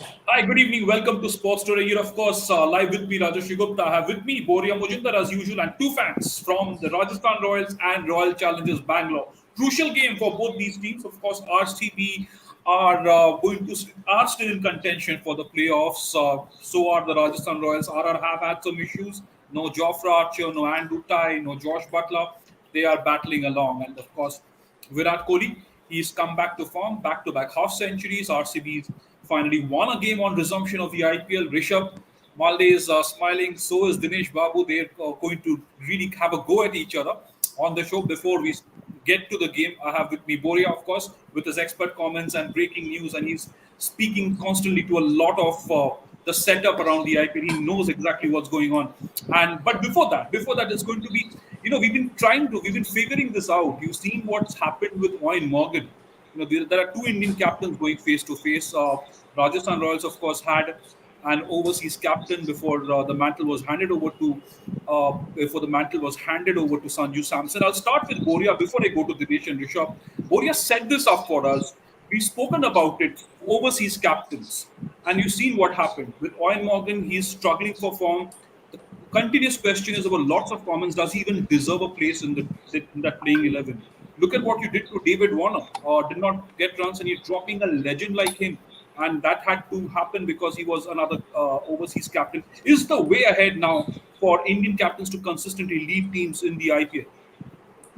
Hi, good evening. Welcome to Sports Today. Here, of course, live with me, Rajesh Gupta. I have with me Boria Mojinder as usual, and two fans from the Rajasthan Royals and Royal Challengers Bangalore. Crucial game for both these teams. Of course, RCB are still in contention for the playoffs. So are the Rajasthan Royals. RR have had some issues. No Jofra Archer, no Andrew Tai, no Josh Butler. They are battling along, and of course, Virat Kohli, he's come back to form, back-to-back half centuries. RCB's finally won a game on resumption of the IPL. Rishabh Malde is smiling. So is Dinesh Babu. They're going to really have a go at each other on the show. Before we get to the game, I have with me Boria, of course, with his expert comments and breaking news, and he's speaking constantly to a lot of the setup around the IPL. He knows exactly what's going on. And but before that, it's going to be, we've been figuring this out. You've seen what's happened with Owen Morgan. There are two Indian captains going face to face. Rajasthan Royals, of course, had an overseas captain before the mantle was handed over to Sanju Samson. I'll start with Boria before I go to Dinesh and Rishabh. Boria set this up for us. We've spoken about it, overseas captains, and you've seen what happened with Owen Morgan. He's struggling for form. The continuous question is about lots of comments. Does he even deserve a place in that playing 11? Look at what you did to David Warner. Did not get runs, and you're dropping a legend like him. And that had to happen because he was another overseas captain. Is the way ahead now for Indian captains to consistently lead teams in the IPL?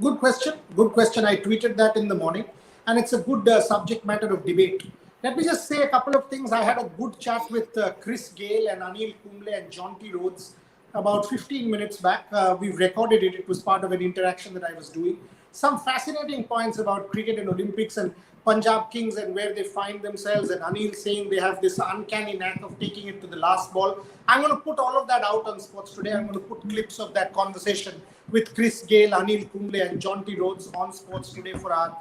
Good question. Good question. I tweeted that in the morning, and it's a good subject matter of debate. Let me just say a couple of things. I had a good chat with Chris Gale and Anil Kumble and John T. Rhodes about 15 minutes back. We've recorded it. It was part of an interaction that I was doing. Some fascinating points about cricket and Olympics and Punjab Kings and where they find themselves, and Anil saying they have this uncanny knack of taking it to the last ball. I'm going to put all of that out on Sports Today. I'm going to put clips of that conversation with Chris Gale, Anil Kumble, and John T. Rhodes on Sports Today for our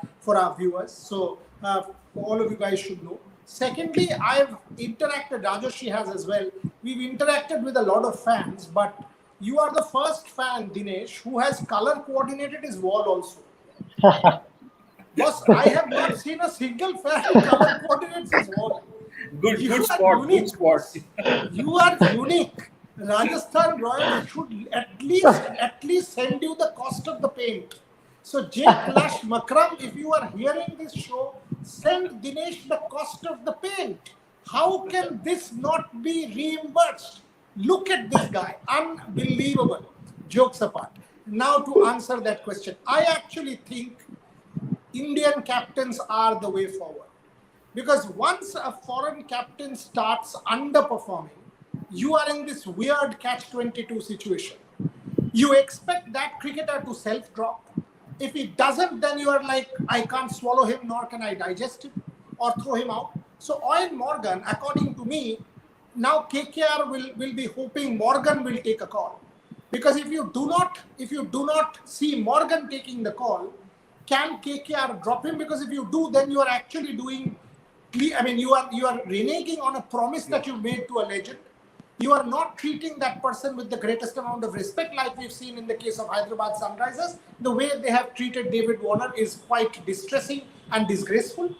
viewers. So all of you guys should know. Secondly, I've interacted, Rajoshi has as well. We've interacted with a lot of fans, but you are the first fan, Dinesh, who has color coordinated his wall also. Boss, I have not seen a single fan who color coordinates his wall. Good spot. You are unique. Rajasthan Royals should at least send you the cost of the paint. So Jake Clash Makram, if you are hearing this show, send Dinesh the cost of the paint. How can this not be reimbursed? Look at this guy. Unbelievable. Jokes apart. Now to answer that question, I actually think Indian captains are the way forward. Because once a foreign captain starts underperforming, you are in this weird catch-22 situation. You expect that cricketer to self-drop. If he doesn't, then you are like, I can't swallow him, nor can I digest him or throw him out. So Owen Morgan, according to me, now KKR will be hoping Morgan will take a call. Because if you do not see Morgan taking the call, can KKR drop him? Because if you do, then you are actually doing, you are reneging on a promise that you made to a legend. You are not treating that person with the greatest amount of respect, like we've seen in the case of Hyderabad Sunrisers. The way they have treated David Warner is quite distressing and disgraceful.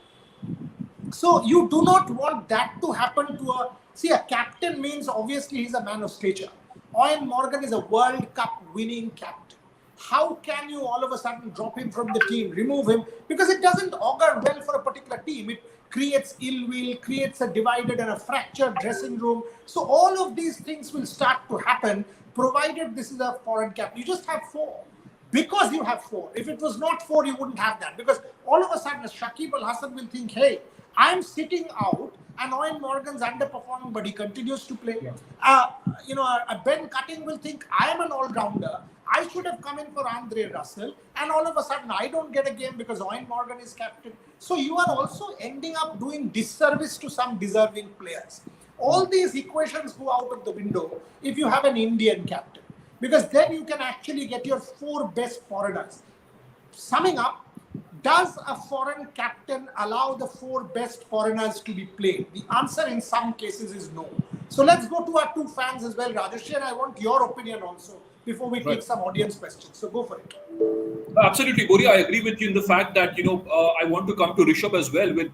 So you do not want that to happen to a captain means obviously he's a man of stature. Owen Morgan is a World Cup winning captain. How can you all of a sudden drop him from the team, remove him? Because it doesn't augur well for a particular team. It creates ill will, creates a divided and a fractured dressing room. So all of these things will start to happen, provided this is a foreign captain. You just have four. Because you have four. If it was not four, you wouldn't have that. Because all of a sudden, Shakib Al Hasan will think, hey, I'm sitting out and Owen Morgan's underperforming, but he continues to play. Yeah. Ben Cutting will think, I am an all-rounder. I should have come in for Andre Russell, and all of a sudden I don't get a game because Owen Morgan is captain. So you are also ending up doing disservice to some deserving players. All these equations go out of the window if you have an Indian captain, because then you can actually get your four best foreigners. Summing up, does a foreign captain allow the four best foreigners to be played? The answer in some cases is no. So let's go to our two fans as well, Rajesh, and I want your opinion also before we take some audience questions. So go for it. Absolutely, Bori. I agree with you in the fact that I want to come to Rishabh as well with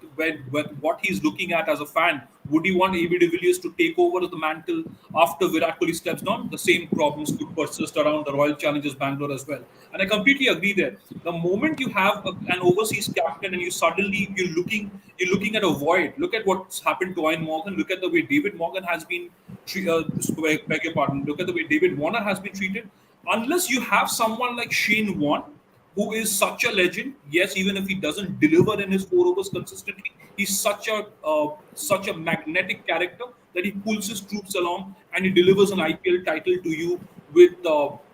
what he's looking at as a fan. Would he want AB de Villiers to take over the mantle after Virat Kohli steps down? The same problems could persist around the Royal Challengers Bangalore as well. And I completely agree there. The moment you have an overseas captain and you're looking at a void. Look at what's happened to Ian Morgan. Look at the way David Morgan has been. Beg your pardon. Look at the way David Warner has been treated. Unless you have someone like Shane Warne, who is such a legend. Yes, even if he doesn't deliver in his 4 overs consistently, he's such a magnetic character that he pulls his troops along and he delivers an IPL title to you with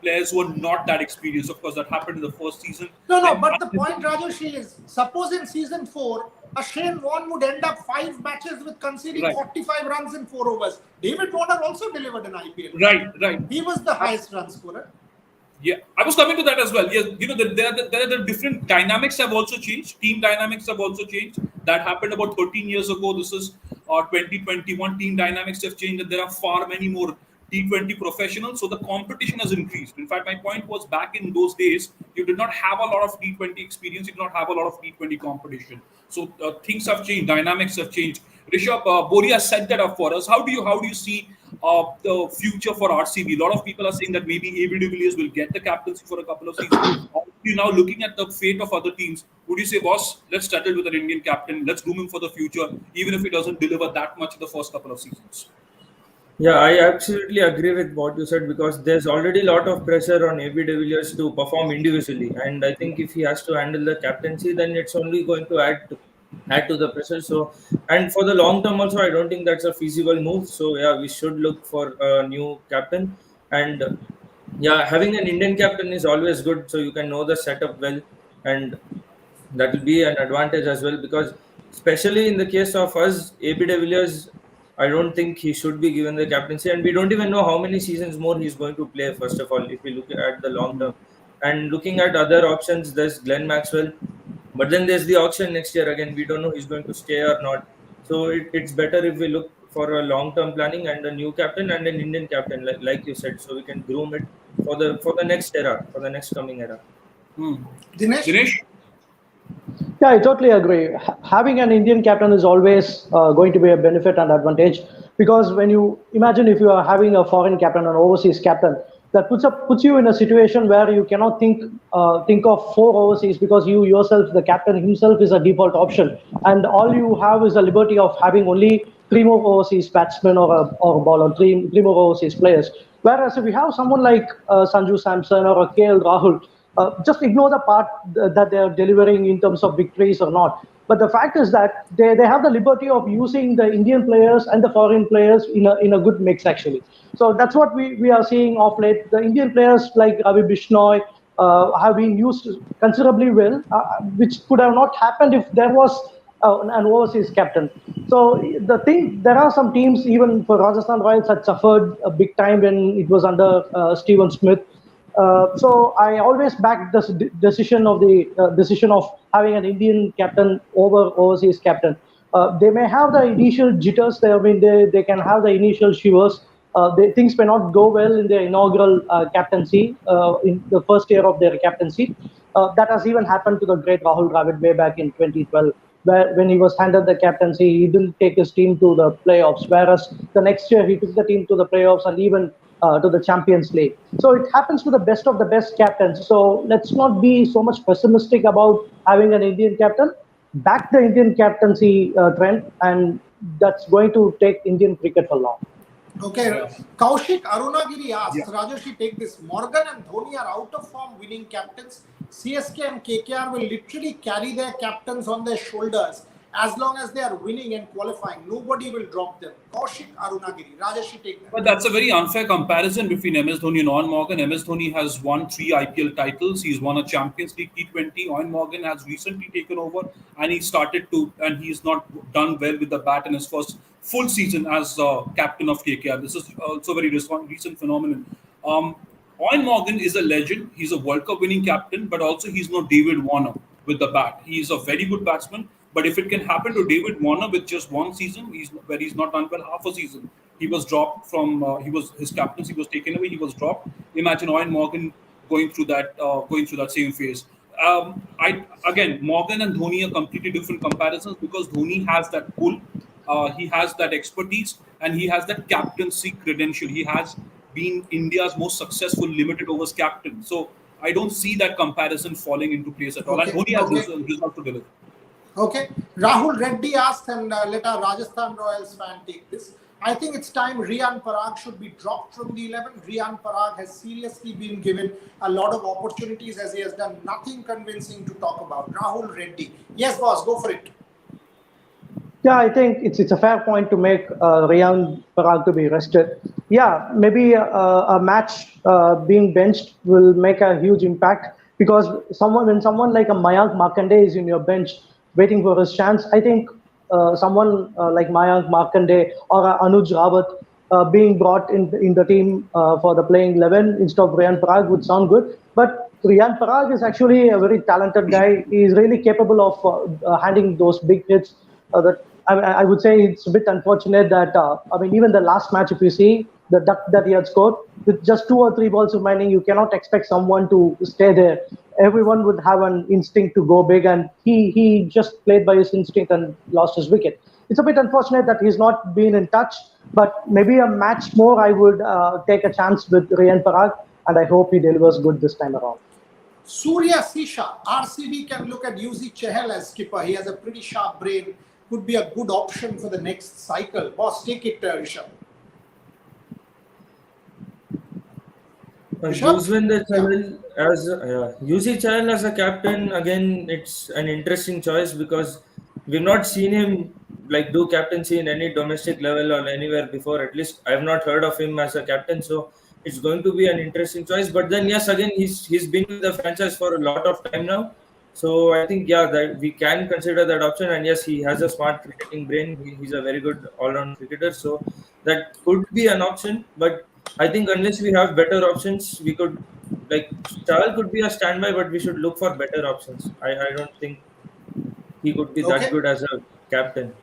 players who are not that experienced. Of course, that happened in the first season. No, no, Then but the point, Rajoshi, is suppose in season 4, a Shane Warne would end up 5 matches with conceding Right. 45 runs in 4 overs. David Warner also delivered in IPL. right. He was the highest run scorer. Yeah, I was coming to that as well. Yes, there are the different dynamics have also changed. Team dynamics have also changed. That happened about 13 years ago. This is 2021. Team dynamics have changed, and there are far many more T20 professionals. So the competition has increased. In fact, my point was back in those days, you did not have a lot of T20 experience. You did not have a lot of T20 competition. So things have changed. Dynamics have changed. Rishabh, Boria set that up for us. How do you see the future for RCB? A lot of people are saying that maybe AB de Villiers will get the captaincy for a couple of seasons. You now looking at the fate of other teams, would you say, boss, let's settle with an Indian captain, let's groom him for the future, even if he doesn't deliver that much in the first couple of seasons? Yeah, I absolutely agree with what you said because there's already a lot of pressure on AB de Villiers to perform individually, and I think if he has to handle the captaincy, then it's only going to add to the pressure. So, and for the long term also, I don't think that's a feasible move. So yeah, we should look for a new captain, and yeah, having an Indian captain is always good, so you can know the setup well, and that will be an advantage as well because especially in the case of us, AB de Villiers, I don't think he should be given the captaincy, and we don't even know how many seasons more he's going to play. First of all, if we look at the long term, and looking at other options, there's Glenn Maxwell, but then there's the auction next year again. We don't know he's going to stay or not. So it's better if we look for a long term planning and a new captain and an Indian captain, like you said, so we can groom it for the next era, for the next coming era. Dinesh? Dinesh? Yeah, I totally agree. Having an Indian captain is always going to be a benefit and advantage because when you imagine if you are having a foreign captain, an overseas captain, that puts you in a situation where you cannot think of 4 overseas because you yourself, the captain himself, is a default option, and all you have is the liberty of having only 3 more overseas batsmen or a bowler, three more overseas players. Whereas if you have someone like Sanju Samson or a KL Rahul, just ignore the part that they are delivering in terms of victories or not. But the fact is that they have the liberty of using the Indian players and the foreign players in a good mix, actually. So that's what we are seeing of late. The Indian players like Ravi Bishnoi have been used considerably well, which could have not happened if there was an overseas captain. So there are some teams, even for Rajasthan Royals, had suffered a big time when it was under Steven Smith. So I always back the decision of having an Indian captain over overseas captain. They may have the initial jitters. They can have the initial shivers. Things may not go well in their inaugural captaincy in the first year of their captaincy. That has even happened to the great Rahul Dravid way back in 2012. Where when he was handed the captaincy, he didn't take his team to the playoffs. Whereas the next year he took the team to the playoffs and even to the Champions League. So it happens to the best of the best captains. So let's not be so much pessimistic about having an Indian captain. Back the Indian captaincy trend, and that's going to take Indian cricket for long. Okay, Kaushik Arunagiri asked, Yeah. Rajoshi, take this. Morgan and Dhoni are out of form winning captains. CSK and KKR will literally carry their captains on their shoulders as long as they are winning and qualifying. Nobody will drop them. Kaushik Arunagiri. Rajoshi, take that. But that's a very unfair comparison between MS Dhoni and Eoin Morgan. MS Dhoni has won 3 IPL titles. He's won a Champions League T20. Eoin Morgan has recently taken over, and he's not done well with the bat in his first full season as captain of KKR. This is also a very recent phenomenon. Eoin Morgan is a legend. He's a World Cup winning captain, but also he's no David Warner with the bat. He's a very good batsman. But if it can happen to David Warner with just one season, where he's not done well half a season, he was dropped from his captaincy was taken away. He was dropped. Imagine Eoin Morgan going through that same phase. I again, Morgan and Dhoni are completely different comparisons because Dhoni has that pull, he has that expertise, and he has that captaincy credential. He has been India's most successful limited overs captain. So I don't see that comparison falling into place at all. And Okay, Dhoni has okay. results to deliver. Okay, Rahul Reddy asked, and let our Rajasthan Royals fan take this. I think it's time Riyan Parag should be dropped from the 11. Riyan Parag has seriously been given a lot of opportunities as he has done nothing convincing to talk about. Rahul Reddy. Yes, boss, go for it. Yeah, I think it's a fair point to make Riyan Parag to be rested. Yeah, maybe a match being benched will make a huge impact because when someone like a Mayank Markande is in your bench waiting for his chance, I think someone like Mayank Markande or Anuj Rawat being brought in the team for the playing 11 instead of Riyan Parag would sound good. But Riyan Parag is actually a very talented guy. He is really capable of handling those big hits. That I would say it's a bit unfortunate that even the last match, if you see the duck that he had scored with just 2 or 3 balls remaining, you cannot expect someone to stay there. Everyone would have an instinct to go big, and he just played by his instinct and lost his wicket. It's a bit unfortunate that he's not been in touch, but maybe a match more, I would take a chance with Riyan Parag, and I hope he delivers good this time around. Surya Sisha, RCB can look at Yuzi Chahal as skipper. He has a pretty sharp brain. Could be a good option for the next cycle. Boss, take it, Rishabh. Yuzvendra Chahal as UC Chahal as a captain, again, it's an interesting choice because we've not seen him like do captaincy in any domestic level or anywhere before. At least I've not heard of him as a captain, so it's going to be an interesting choice. But then yes, again, he's been with the franchise for a lot of time now. So I think that we can consider that option. And yes, he has a smart cricketing brain. He's a very good all-round cricketer. So that could be an option. But I think unless we have better options, we could like Chahal could be a standby, but we should look for better options. I don't think he could be that Okay. good as a captain.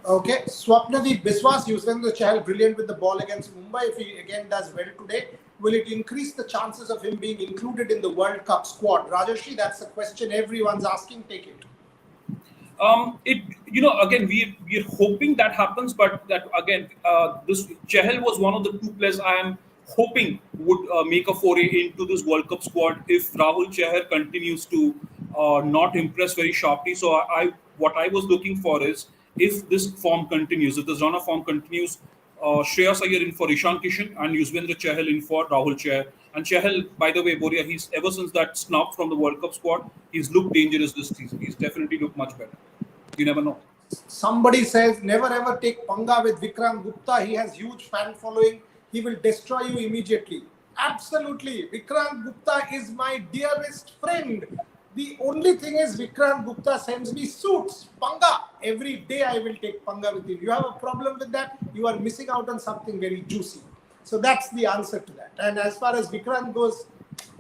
Okay, Swapnadeep Biswas, Yuzvendra Chahal, brilliant with the ball against Mumbai. If he again does well today, will it increase the chances of him being included in the World Cup squad? Rajarshi, that's the question everyone's asking. Take it. Again, we're hoping that happens, but that again, this Chahal was one of the two players I am hoping would make a foray into this World Cup squad if Rahul Chahar continues to not impress very sharply. So what I was looking for is if this form continues, if this run of form continues, Shreyas Iyer in for Ishan Kishan and Yuzvendra Chahal in for Rahul Chahar. And Chahal, by the way, Boria, he's ever since that snub from the World Cup squad, he's looked dangerous this season. He's definitely looked much better. You never know. Somebody says never ever take panga with Vikrant Gupta. He has huge fan following. He will destroy you immediately. Absolutely. Vikrant Gupta is my dearest friend. The only thing is Vikrant Gupta sends me suits. Panga. Every day I will take panga with him. You have a problem with that? You are missing out on something very juicy. So that's the answer to that. And as far as Vikrant goes,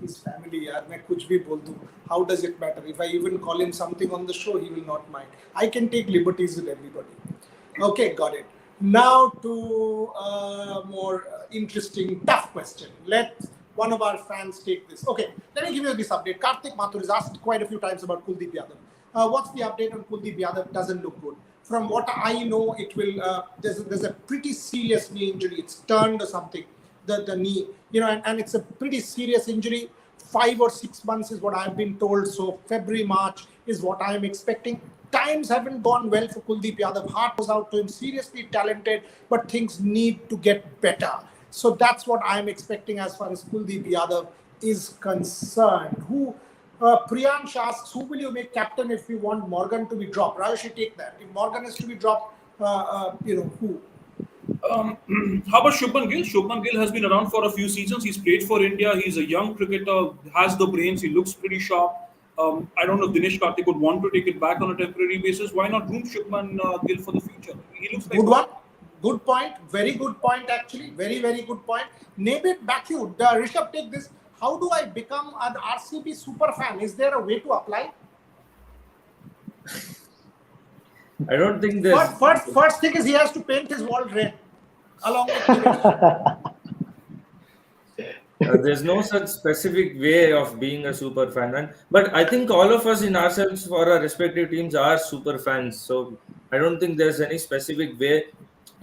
his family, yaar, main kuch bhi bol दूं. How does it matter? If I even call him something on the show, he will not mind. I can take liberties with everybody. Okay, got it. Now to a more interesting, tough question. Let one of our fans take this. Okay, let me give you this update. Karthik Mathur has asked quite a few times about Kuldeep Yadav. What's the update on Kuldeep Yadav? Doesn't look good. From what I know, it will. There's a pretty serious knee injury. It's turned or something. The knee, and it's a pretty serious injury. 5 or 6 months is what I've been told. So February, March is what I'm expecting. Times haven't gone well for Kuldeep Yadav. Heart was out to him, seriously talented, but things need to get better. So that's what I'm expecting as far as Kuldeep Yadav is concerned. Priyansh asks, who will you make captain if you want Morgan to be dropped? Rajesh, take that. If Morgan is to be dropped, who? How about Shubman Gill? Shubman Gill has been around for a few seasons. He's played for India. He's a young cricketer, has the brains. He looks pretty sharp. I don't know if Dinesh Karthik would want to take it back on a temporary basis. Why not groom Shubman Gill for the future? He looks like good one. Good point. Very good point, actually. Very, very good point. Name it back you. Rishabh, take this. How do I become an RCB super fan? Is there a way to apply? I don't think there's... First thing is he has to paint his wall red along with There's no such specific way of being a super fan, and but I think all of us in ourselves for our respective teams are super fans. So I don't think there's any specific way.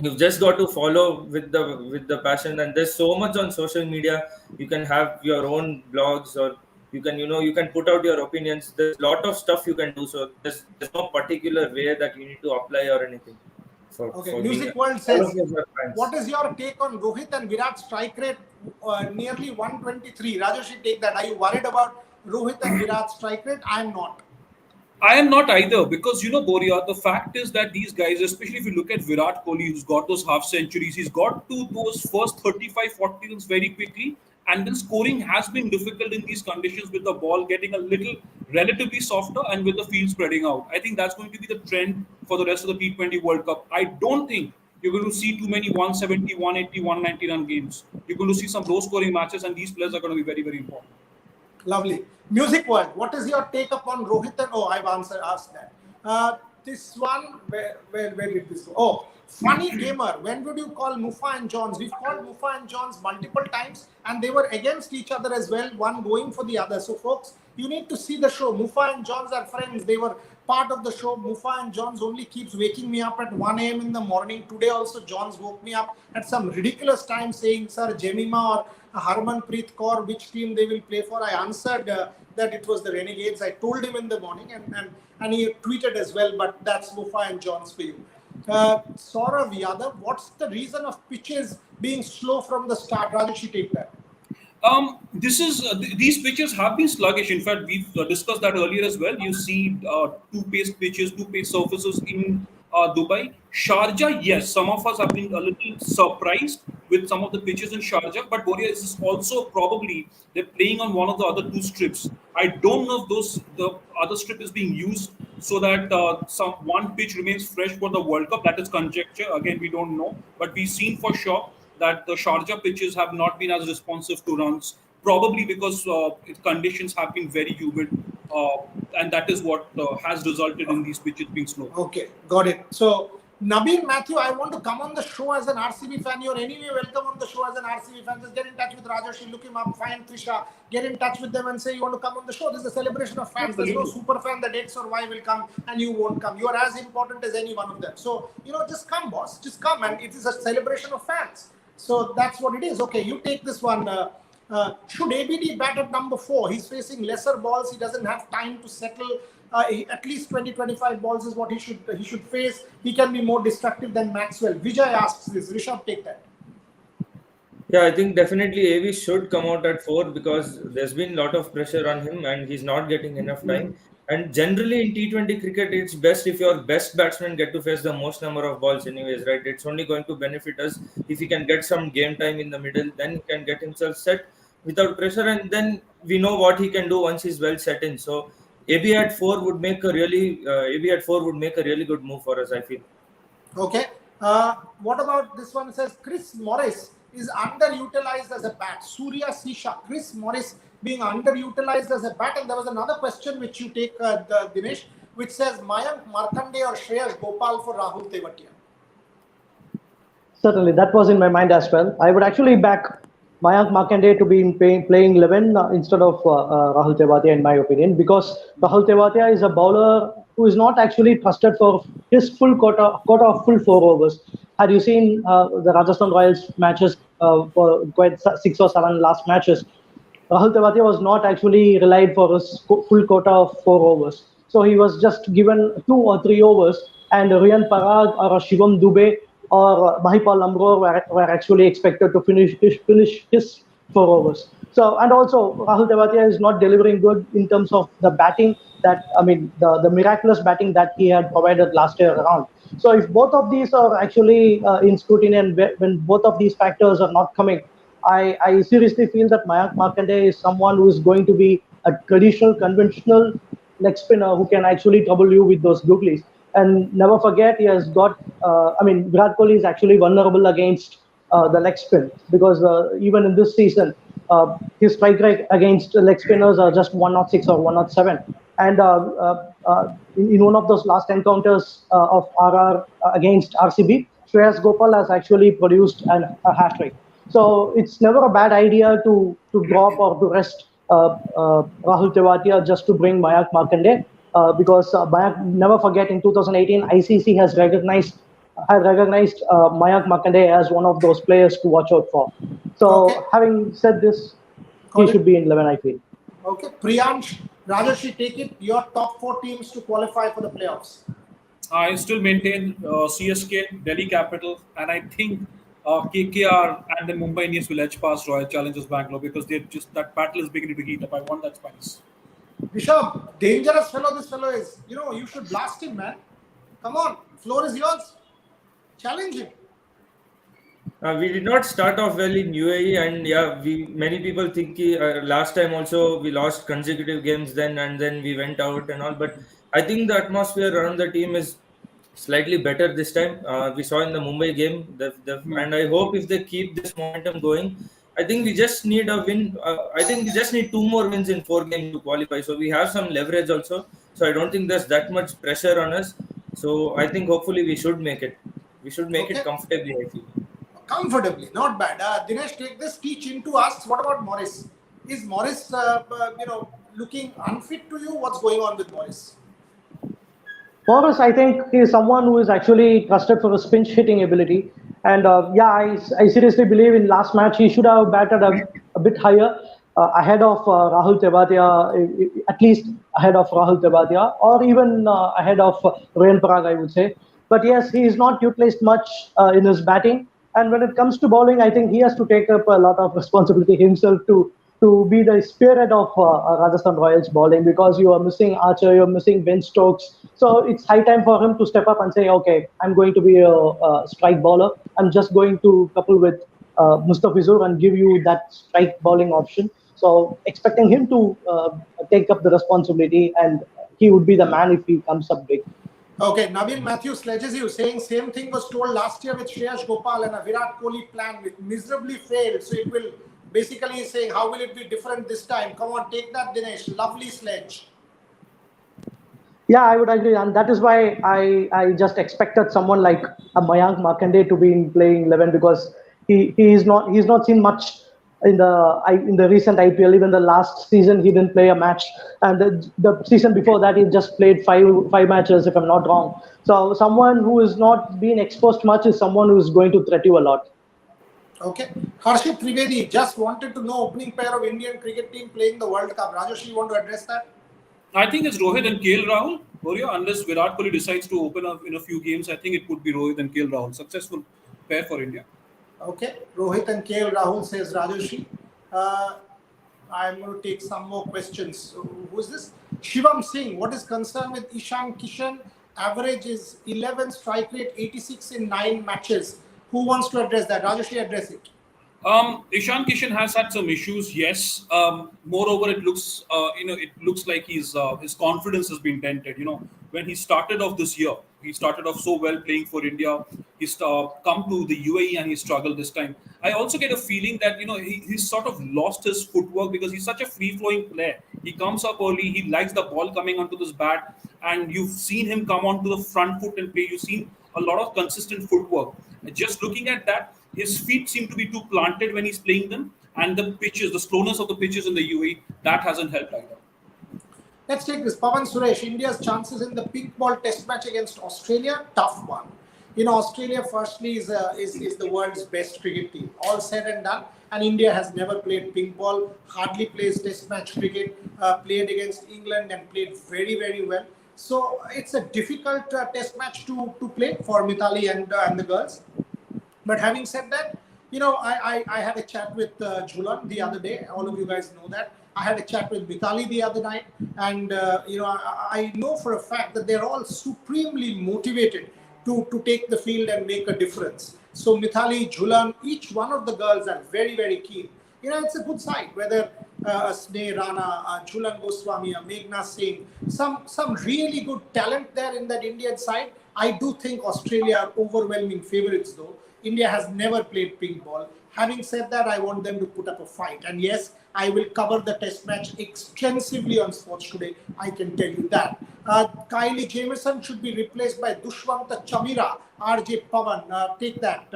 You've just got to follow with the passion, and there's so much on social media. You can have your own blogs, or you can put out your opinions. There's a lot of stuff you can do. So there's no particular way that you need to apply or anything Okay, for being. Music World All of says, us are fans. what is your take on Rohit and Virat's strike rate? Nearly 123. Rajesh, take that. Are you worried about Rohit and Virat's strike rate? I'm not. I am not either because Boria. The fact is that these guys, especially if you look at Virat Kohli, who's got those half centuries, he's got to those first 35, 40 runs very quickly, and then scoring has been difficult in these conditions with the ball getting a little relatively softer and with the field spreading out. I think that's going to be the trend for the rest of the T20 World Cup. I don't think you're going to see too many 170, 180, 190 run games. You're going to see some low scoring matches, and these players are going to be very, very important. Lovely. Music World, what is your take upon Rohit and I've asked that. This one, where did this go? Oh, funny gamer. When would you call Mufa and Johns? We've called Mufa and Johns multiple times, and they were against each other as well, one going for the other. So, folks, you need to see the show. Mufa and Johns are friends. They were part of the show. Mufa and Johns only keeps waking me up at 1 a.m. in the morning. Today also, Johns woke me up at some ridiculous time saying, Sir, Jemima or Harmanpreet Kaur, which team they will play for. I answered that it was the Renegades. I told him in the morning, and he tweeted as well, but that's Mufa and Johns for you. Saurav Yadav, what's the reason of pitches being slow from the start? Rajesh, you take that. These pitches have been sluggish. In fact, we've discussed that earlier as well. You see two pace pitches, two pace surfaces in Dubai. Sharjah, yes, some of us have been a little surprised with some of the pitches in Sharjah, but Boria is also probably they're playing on one of the other two strips. I don't know if the other strip is being used so that some one pitch remains fresh for the World Cup. That is conjecture. Again, we don't know, but we've seen for sure that the Sharjah pitches have not been as responsive to runs, probably because conditions have been very humid, and that is what has resulted in these pitches being slow. Okay, got it. So, Nabeen Matthew, I want to come on the show as an RCB fan. You're anyway welcome on the show as an RCB fan. Just get in touch with Rajoshi, look him up, find Trisha, get in touch with them and say you want to come on the show. This is a celebration of fans. There's no super fan that X or Y will come and you won't come. You are as important as any one of them. So, just come, boss. Just come, and it is a celebration of fans. So that's what it is. Okay, you take this one. Should ABD bat at number 4? He's facing lesser balls. He doesn't have time to settle. At least 20-25 balls is what he should face. He can be more destructive than Maxwell. Vijay asks this. Rishabh, take that. Yeah, I think definitely AV should come out at 4 because there's been a lot of pressure on him and he's not getting enough time. And generally in T20 cricket, it's best if your best batsmen get to face the most number of balls anyways, right? It's only going to benefit us if he can get some game time in the middle, then he can get himself set without pressure, and then we know what he can do once he's well set in. So AB at 4 would make a really good move for us, I feel. Okay. What about this one? It says Chris Morris is underutilized as a bat. Surya Sisha, Chris Morris being underutilized as a bat. And there was another question which you take, Dinesh, which says Mayank Markande or Shreyas Gopal for Rahul Tewatia. Certainly, that was in my mind as well. I would actually back Mayank Markande to be playing 11 instead of Rahul Tewatia, in my opinion, because Rahul Tewatia is a bowler who is not actually trusted for his full quota of full 4 overs. Had you seen the Rajasthan Royals matches for quite 6 or 7 last matches, Rahul Tewatia was not actually relied for his full quota of 4 overs. So he was just given 2 or 3 overs, and Riyan Parag or Shivam Dubey or Mahipal Lamror were actually expected to finish his 4 overs. So, and also Rahul Tewatia is not delivering good in terms of the batting the miraculous batting that he had provided last year around. So if both of these are actually in scrutiny, and when both of these factors are not coming, I seriously feel that Mayank Markande is someone who is going to be a traditional, conventional leg spinner who can actually trouble you with those googlies. And never forget, he has got, Virat Kohli is actually vulnerable against the leg spin, because even in this season, his strike rate against leg spinners are just 106 or 107. And in one of those last encounters of RR against RCB, Shreyas Gopal has actually produced a hat trick. So it's never a bad idea to drop or to rest Rahul Tewatia just to bring Mayank Markande. Because Mayank, never forget, in 2018 ICC has recognized Mayank Markande as one of those players to watch out for. Okay, So having said this, he got it. should be in 11, I feel. Okay, Priyansh, Rajarshi, take it. Your top 4 teams to qualify for the playoffs. I still maintain CSK, Delhi Capital, and I think KKR and then Mumbai Indians will edge past Royal Challengers Bangalore because they just that battle is beginning to heat up. I want that spice. Rishabh, dangerous fellow this fellow is. You should blast him, man. Come on, floor is yours. Challenge him. We did not start off well in UAE, and yeah, we many people think last time also we lost consecutive games then, and then we went out and all. But I think the atmosphere around the team is slightly better this time. We saw in the Mumbai game, and I hope if they keep this momentum going, I think we just need a win. I think we just need two more wins in 4 games to qualify. So we have some leverage also. So I don't think there's that much pressure on us. So I think hopefully we should make it. We should make it Okay, comfortably, I feel. comfortably, not bad. Dinesh, take this teach into us. What about Morris? Is Morris, looking unfit to you? What's going on with Morris? Morris, I think, he is someone who is actually trusted for his pinch hitting ability. And yeah, I seriously believe in last match he should have batted a bit higher, ahead of Rahul Tewatia, at least ahead of Rahul Tewatia, or even ahead of Rayan Parag, I would say. But yes, he is not utilized much in his batting. And when it comes to bowling, I think he has to take up a lot of responsibility himself to be the spirit of Rajasthan Royals bowling, because you are missing Archer, you're missing Ben Stokes. So it's high time for him to step up and say, okay, I'm going to be a strike bowler. I'm just going to couple with Mustafizur and give you that strike bowling option. So expecting him to take up the responsibility, and he would be the man if he comes up big. Okay, Naveen Matthews sledges you, saying same thing was told last year with Shreyas Gopal and a Virat Kohli plan which miserably failed. So it will basically saying how will it be different this time? Come on, take that, Dinesh. Lovely sledge. Yeah, I would agree, and that is why I just expected someone like a Mayank Markande to be in playing 11, because he's not seen much in the recent IPL. Even the last season he didn't play a match, and the season before that he just played five matches, if I'm not wrong. So someone who is not being exposed much is someone who is going to threat you a lot. Okay. Harshit Trivedi just wanted to know opening pair of Indian cricket team playing the World Cup. Rajesh, you want to address that? I think it's Rohit and KL Rahul. Boria, unless Virat Kohli decides to open up in a few games, I think it would be Rohit and KL Rahul. Successful pair for India. Okay. Rohit and KL Rahul, says Rajesh. I'm going to take some more questions. So, who is this? Shivam Singh. What is concerned with Ishan Kishan? Average is 11, strike rate 86 in 9 matches. Who wants to address that? Rajesh, address it. Ishan Kishan has had some issues, yes. Moreover, it looks like his confidence has been dented. When he started off this year, he started off so well playing for India. He's come to the UAE and he struggled this time. I also get a feeling that he's sort of lost his footwork because he's such a free-flowing player. He comes up early. He likes the ball coming onto this bat, and you've seen him come onto the front foot and play. You've seen a lot of consistent footwork. Just looking at that, his feet seem to be too planted when he's playing them, and the pitches, the slowness of the pitches in the UAE, that hasn't helped either. Let's take this. Pavan Suresh, India's chances in the pink ball test match against Australia, tough one. Australia firstly is the world's best cricket team. All said and done, and India has never played pink ball, hardly plays test match cricket, played against England and played very, very well. So it's a difficult test match to play for Mithali and the girls. But having said that, I had a chat with Jhulan the other day. All of you guys know that. I had a chat with Mithali the other night, and I know for a fact that they're all supremely motivated to take the field and make a difference. So Mithali, Jhulan, each one of the girls are very, very keen. It's a good side, whether Sneh Rana, Jhulan Goswami, Meghna Singh, some really good talent there in that Indian side. I do think Australia are overwhelming favorites though. India has never played pink ball. Having said that, I want them to put up a fight. And yes, I will cover the test match extensively on Sports Today. I can tell you that. Kylie Jamieson should be replaced by Dushwanta Chamira. RJ Pavan. Take that,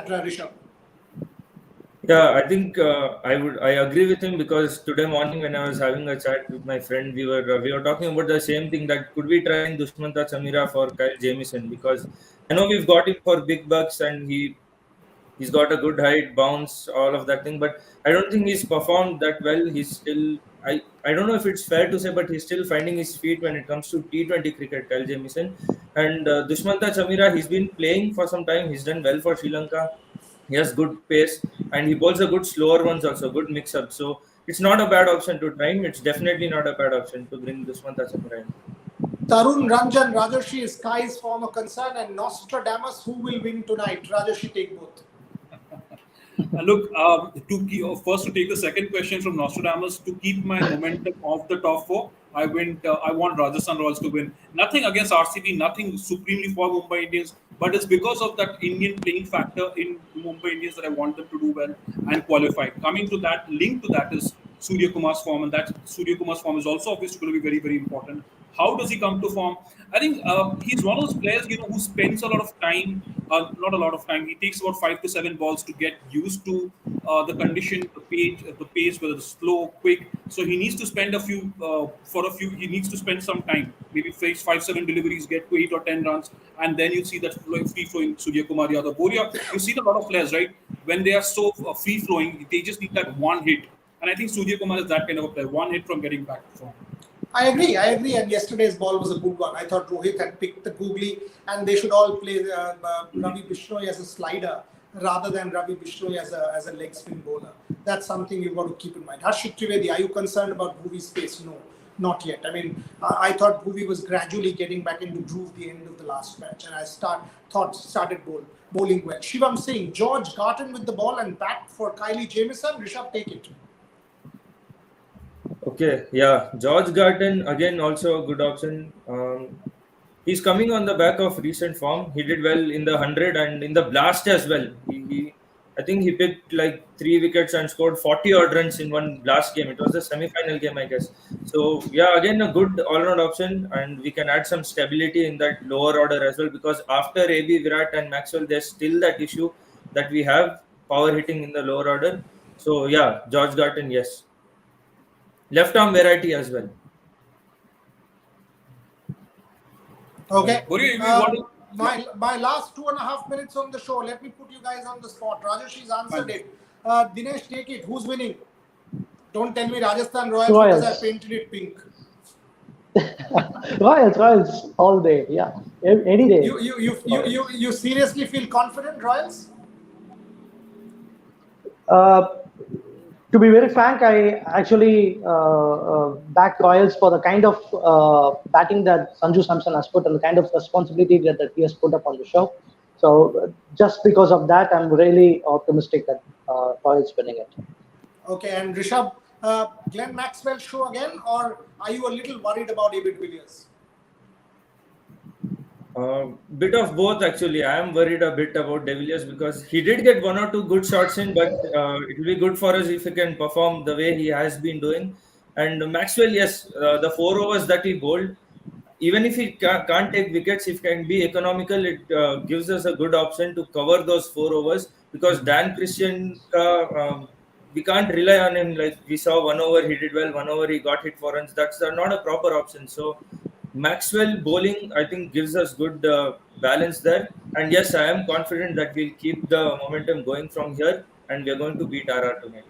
Rishabh. Yeah, I think I agree with him because today morning when I was having a chat with my friend, we were talking about the same thing, that could we try in Dushmanta Chamira for Kyle Jamieson, because I know we've got him for big bucks and he's got a good height, bounce, all of that thing, but I don't think he's performed that well. He's still, I don't know if it's fair to say, but he's still finding his feet when it comes to T20 cricket, Kyle Jamieson. And Dushmanta Chamira, he's been playing for some time. He's done well for Sri Lanka. He has good pace and he bowls a good slower ones also, good mix up. So it's not a bad option to try him. It's definitely not a bad option to bring Dushmanta Chamira in. Tarun, Ranjan, Rajarshi, is Sky's form a concern, and Nostradamus, who will win tonight? Rajarshi, take both. Look, first to take the second question from Nostradamus, to keep my momentum off the top four, I went. I want Rajasthan Royals to win. Nothing against RCB, nothing supremely for Mumbai Indians, but it's because of that Indian playing factor in Mumbai Indians that I want them to do well and qualify. Coming to that, linked to that is Surya Kumar's form, and that Surya Kumar's form is also obviously going to be very, very important. How does he come to form? I think he's one of those players, who spends a lot of time, not a lot of time. He takes about 5 to 7 balls to get used to the condition, the pace, whether it's slow, quick. So he needs to spend he needs to spend some time, maybe face 5, 7 deliveries, get to 8 or 10 runs, and then you see that free flowing Surya Kumar Yadav. Boria, you see a lot of players, right? When they are so free flowing, they just need that one hit. And I think Surya Kumar is that kind of a player, one hit from getting back to form. I agree. And yesterday's ball was a good one. I thought Rohit had picked the googly, and they should all play Ravi Bishnoi as a slider rather than Ravi Bishnoi as a leg spin bowler. That's something you've got to keep in mind. Harshit Trivedi, are you concerned about Bhuvi's pace? No, not yet. I mean, I thought Bhuvi was gradually getting back into groove the end of the last match, and I started bowling well. Shivam Singh, George Garton with the ball and bat for Kylie Jamieson. Rishabh, take it. Okay, yeah, George Garton again also a good option. He's coming on the back of recent form. He did well in the 100 and in the blast as well. I think he picked like 3 wickets and scored 40 odd runs in one blast game. It was the semi-final game, I guess. So yeah, again a good all-round option, and we can add some stability in that lower order as well, because after AB, Virat and Maxwell, there's still that issue that we have power hitting in the lower order. So yeah, George Garton, yes. Left arm variety as well. Okay. Boria, if you want to, My last 2.5 minutes on the show. Let me put you guys on the spot. Rajesh has answered it. Dinesh, take it. Who's winning? Don't tell me Rajasthan Royals because I painted it pink. Royals, all day. Yeah, any day. You seriously feel confident, Royals? To be very frank, I actually back Royals for the kind of batting that Sanju Samson has put and the kind of responsibility that he has put up on the show. So just because of that, I'm really optimistic that Royals winning it. Okay, and Rishabh, Glenn Maxwell show again, or are you a little worried about AB de Villiers? Bit of both actually. I am worried a bit about De Villiers because he did get 1 or 2 good shots in, but it will be good for us if he can perform the way he has been doing. And Maxwell, yes, the 4 overs that he bowled, even if he can't take wickets, if can be economical, it gives us a good option to cover those 4 overs, because Dan Christian, we can't rely on him. Like we saw 1 over he did well, 1 over he got hit for runs. That's not a proper option. So Maxwell bowling, I think, gives us good balance there. And yes, I am confident that we'll keep the momentum going from here, and we are going to beat RR tonight.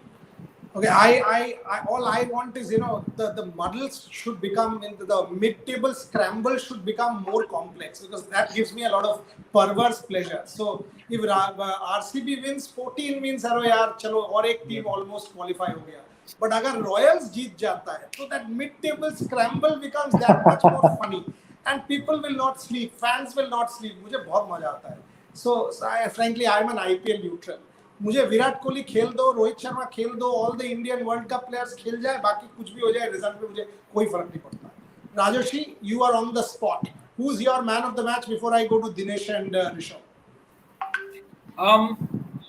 Okay, I all I want is, the muddles should become into the mid-table scramble should become more complex, because that gives me a lot of perverse pleasure. So if RCB wins, 14 means अरे यार चलो और एक team almost qualify हो गया. But अगर Royals जीत जाता है, so that mid-table scramble becomes that much more funny, and people will not sleep, fans will not sleep. मुझे बहुत मजा आता है. So frankly, I'm an IPL neutral. मुझे विराट कोहली खेल दो, रोहित शर्मा खेल दो, all the Indian world cup players खेल जाए, बाकी कुछ भी हो जाए, रिजल्ट में मुझे कोई फर्क नहीं पड़ता. राजोशी, you are on the spot. Who's your man of the match before I go to Dinesh and Rishabh?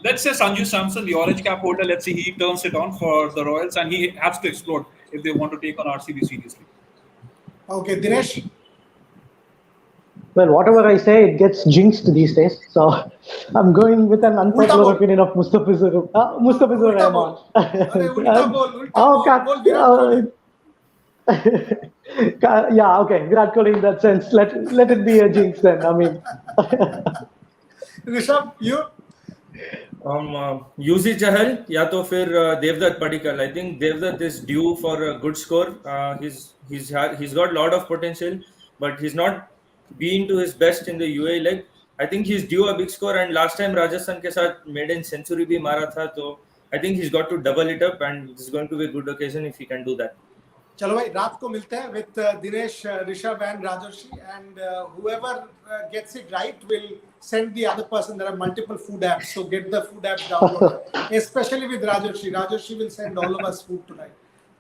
let's say Sanju Samson, the orange cap holder. Let's see he turns it on for the Royals, and he has to explode if they want to take on RCB seriously. Okay, Dinesh. Well, whatever I say, it gets jinxed these days. So I'm going with an उल्टा unpopular बोल opinion of Mustafizur उल्टा बोल Rahman. अरे उल्टा Oh, बोल बोल Virat Kohli yeah, okay. Virat Kohli in that sense. Let it be a jinx then. I mean, Rishabh you Yuzi Chahal या तो फिर Devdutt Padikkal. I think Devdutt is due for a good score. He's got a lot of potential, but he's not been to his best in the UAE leg. I think he's due a big score. And last time Rajasthan के साथ maiden century भी मारा था, तो I think he's got to double it up, and it's going to be a good occasion if he can do that. चलो भाई रात को मिलते हैं with Dinesh, Rishabh and Rajarshi, and whoever gets it right will send the other person. There are multiple food apps, so get the food apps downloaded, especially with Rajarshi. Rajarshi will send all of us food tonight.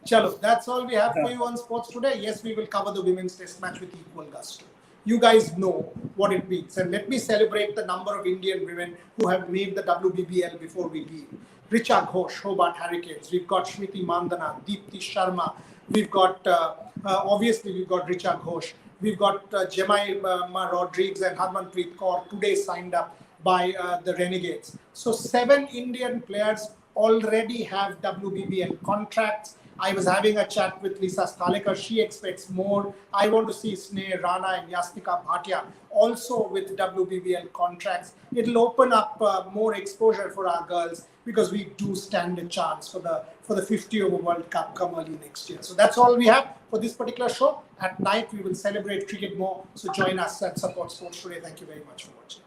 Chalo, that's all we have for you on sports today. Yes, we will cover the women's test match with equal gusto. You guys know what it means. And let me celebrate the number of Indian women who have made the WBBL before we leave. Richa Ghosh, Hobart Hurricanes. We've got Smriti Mandana, Deepti Sharma. We've got, obviously, we've got Richa Ghosh. We've got Jemima Rodriguez and Harmanpreet Kaur today signed up by the Renegades. So 7 Indian players already have WBBL contracts. I was having a chat with Lisa Stalekar. She expects more. I want to see Sneh Rana and Yastika Bhatia also with WBBL contracts. It'll open up more exposure for our girls because we do stand a chance for the 50 over World Cup come early next year. So that's all we have for this particular show. At night, we will celebrate cricket more. So join us at Support Sports today. Thank you very much for watching.